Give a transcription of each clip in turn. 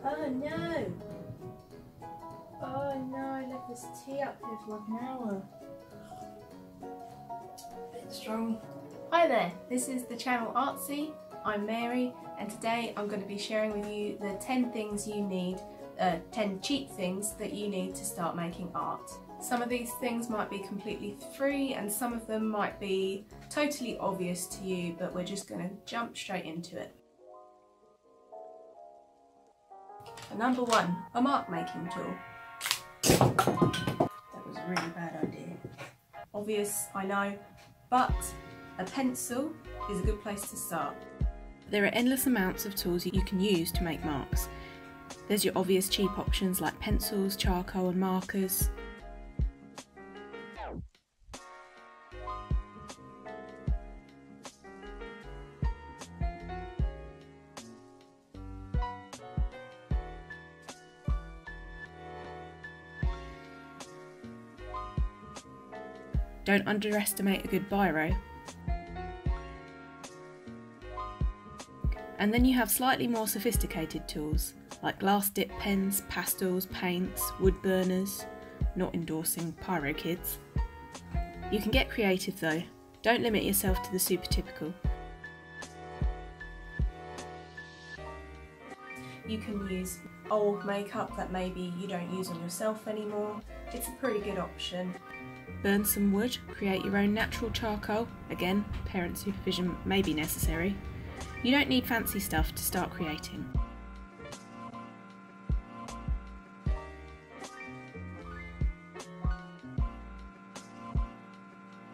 Oh no! Oh no, I left this tea up here for like an hour. Bit strong. Hi there, this is the channel Artsy. I'm Mary, and today I'm going to be sharing with you the 10 things you need, 10 cheap things that you need to start making art. Some of these things might be completely free and some of them might be totally obvious to you, but we're just going to jump straight into it. Number 1, a mark making tool. That was a really bad idea. Obvious, I know, but a pencil is a good place to start. There are endless amounts of tools you can use to make marks. There's your obvious cheap options like pencils, charcoal and markers. Don't underestimate a good biro. And then you have slightly more sophisticated tools, like glass dip pens, pastels, paints, wood burners. Not endorsing pyro kids. You can get creative though, don't limit yourself to the super typical. You can use old makeup that maybe you don't use on yourself anymore. It's a pretty good option. Burn some wood, create your own natural charcoal. Again, parent supervision may be necessary. You don't need fancy stuff to start creating.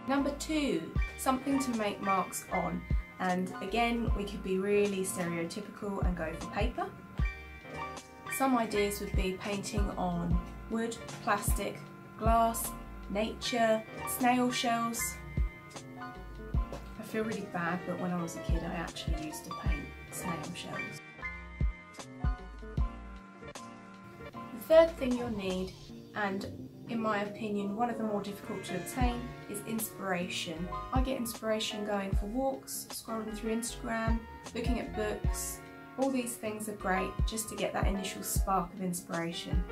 Number 2, something to make marks on. And again, we could be really stereotypical and go for paper. Some ideas would be painting on wood, plastic, glass, nature, snail shells. I feel really bad, but when I was a kid I actually used to paint snail shells. The third thing you'll need, and in my opinion one of the more difficult to obtain, is inspiration. I get inspiration going for walks, scrolling through Instagram, looking at books. All these things are great just to get that initial spark of inspiration.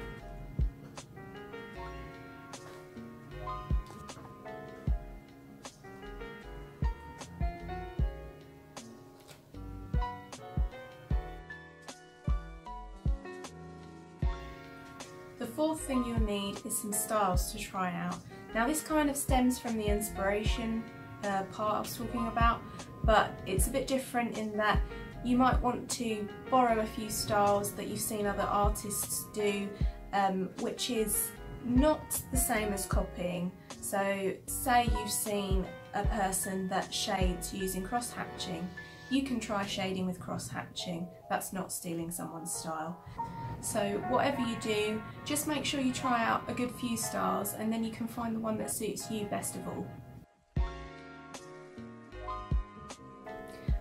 The fourth thing you'll need is some styles to try out. Now this kind of stems from the inspiration part I was talking about, but it's a bit different in that you might want to borrow a few styles that you've seen other artists do, which is not the same as copying. So say you've seen a person that shades using cross-hatching, you can try shading with cross-hatching. That's not stealing someone's style. So whatever you do, just make sure you try out a good few styles and then you can find the one that suits you best of all.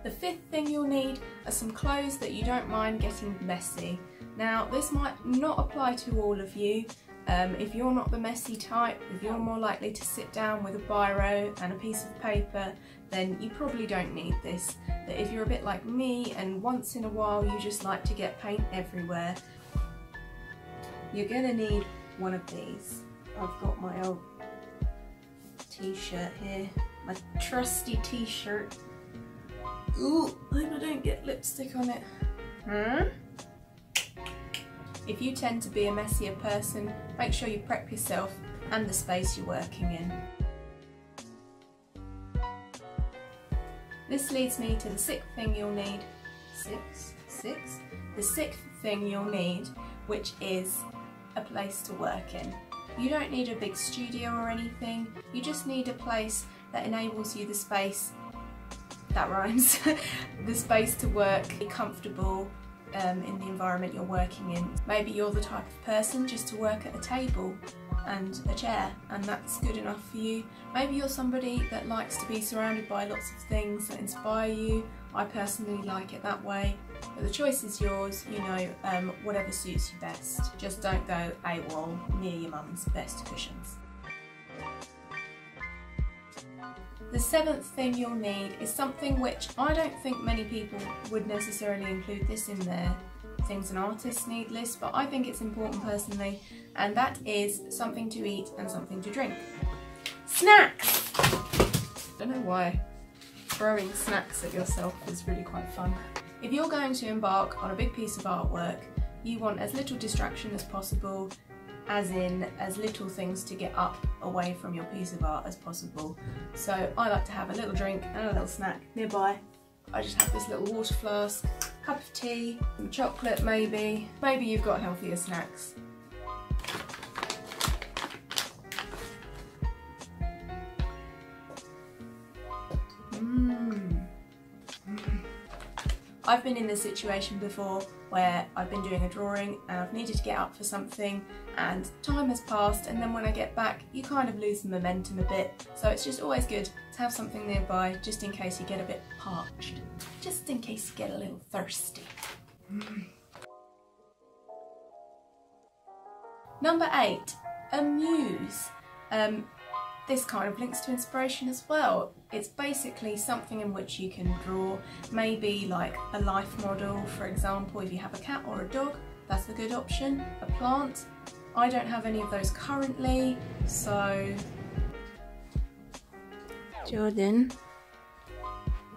The fifth thing you'll need are some clothes that you don't mind getting messy. Now this might not apply to all of you. If you're not the messy type, if you're more likely to sit down with a biro and a piece of paper, then you probably don't need this. But if you're a bit like me and once in a while you just like to get paint everywhere, you're gonna need one of these. I've got my old t-shirt here, my trusty t-shirt. Ooh, I hope I don't get lipstick on it. If you tend to be a messier person, make sure you prep yourself and the space you're working in. This leads me to the sixth thing you'll need. The sixth thing you'll need, which is a place to work in. You don't need a big studio or anything, you just need a place that enables you the space, that rhymes, the space to work, be comfortable in the environment you're working in. Maybe you're the type of person just to work at a table and a chair, and that's good enough for you. Maybe you're somebody that likes to be surrounded by lots of things that inspire you. I personally like it that way, but the choice is yours, you know, whatever suits you best. Just don't go AWOL near your mum's best cushions. The seventh thing you'll need is something which I don't think many people would necessarily include this in their things an artist need list, but I think it's important personally, and that is something to eat and something to drink. Snacks! I don't know why throwing snacks at yourself is really quite fun. If you're going to embark on a big piece of artwork, you want as little distraction as possible, as in as little things to get up away from your piece of art as possible. So I like to have a little drink and a little snack nearby. I just have this little water flask, cup of tea, some chocolate maybe. Maybe you've got healthier snacks. I've been in this situation before where I've been doing a drawing and I've needed to get up for something and time has passed, and then when I get back you kind of lose the momentum a bit, so it's just always good to have something nearby just in case you get a bit parched, just in case you get a little thirsty. Number 8, a muse. This kind of links to inspiration as well. It's basically something in which you can draw, maybe like a life model, for example. If you have a cat or a dog, that's a good option. A plant. I don't have any of those currently, so... Jordan?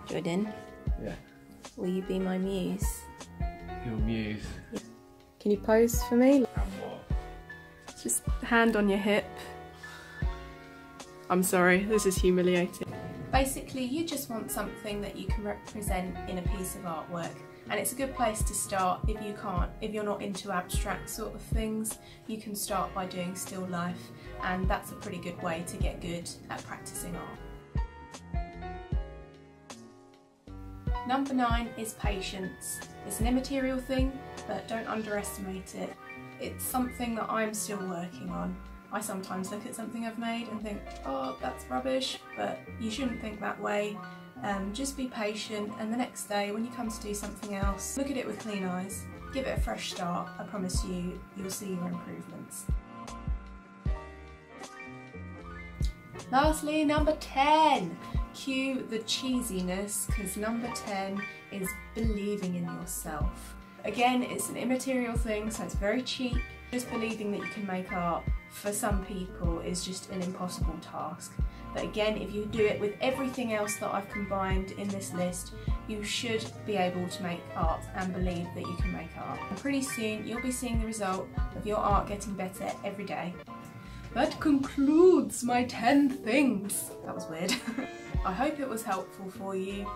Yeah. Will you be my muse? Your muse. Can you pose for me? And what? Just hand on your hip. I'm sorry, this is humiliating. Basically, you just want something that you can represent in a piece of artwork, and it's a good place to start if you're not into abstract sort of things. You can start by doing still life, and that's a pretty good way to get good at practicing art. Number 9 is patience. It's an immaterial thing, but don't underestimate it. It's something that I'm still working on. I sometimes look at something I've made and think, oh, that's rubbish, but you shouldn't think that way. Just be patient, and the next day when you come to do something else, look at it with clean eyes. Give it a fresh start. I promise you, you'll see your improvements. Lastly, number 10. Cue the cheesiness, because number 10 is believing in yourself. Again, it's an immaterial thing, so it's very cheap. Just believing that you can make art for some people is just an impossible task. But again, if you do it with everything else that I've combined in this list, you should be able to make art and believe that you can make art. And pretty soon you'll be seeing the result of your art getting better every day. That concludes my 10 things. That was weird. I hope it was helpful for you.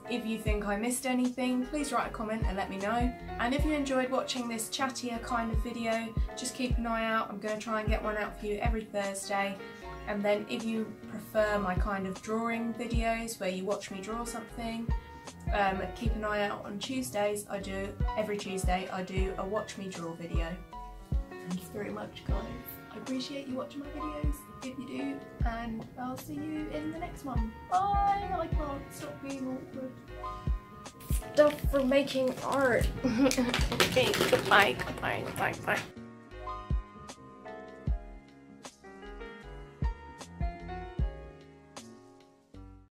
If you think I missed anything, please write a comment and let me know. And if you enjoyed watching this chattier kind of video, just keep an eye out. I'm going to try and get one out for you every Thursday. And then if you prefer my kind of drawing videos where you watch me draw something, keep an eye out on Tuesdays. Every Tuesday I do a watch me draw video. Thank you very much, guys. I appreciate you watching my videos, if you do, and I'll see you in the next one. Bye! I can't stop being awkward. Stuff for making art. Okay, goodbye.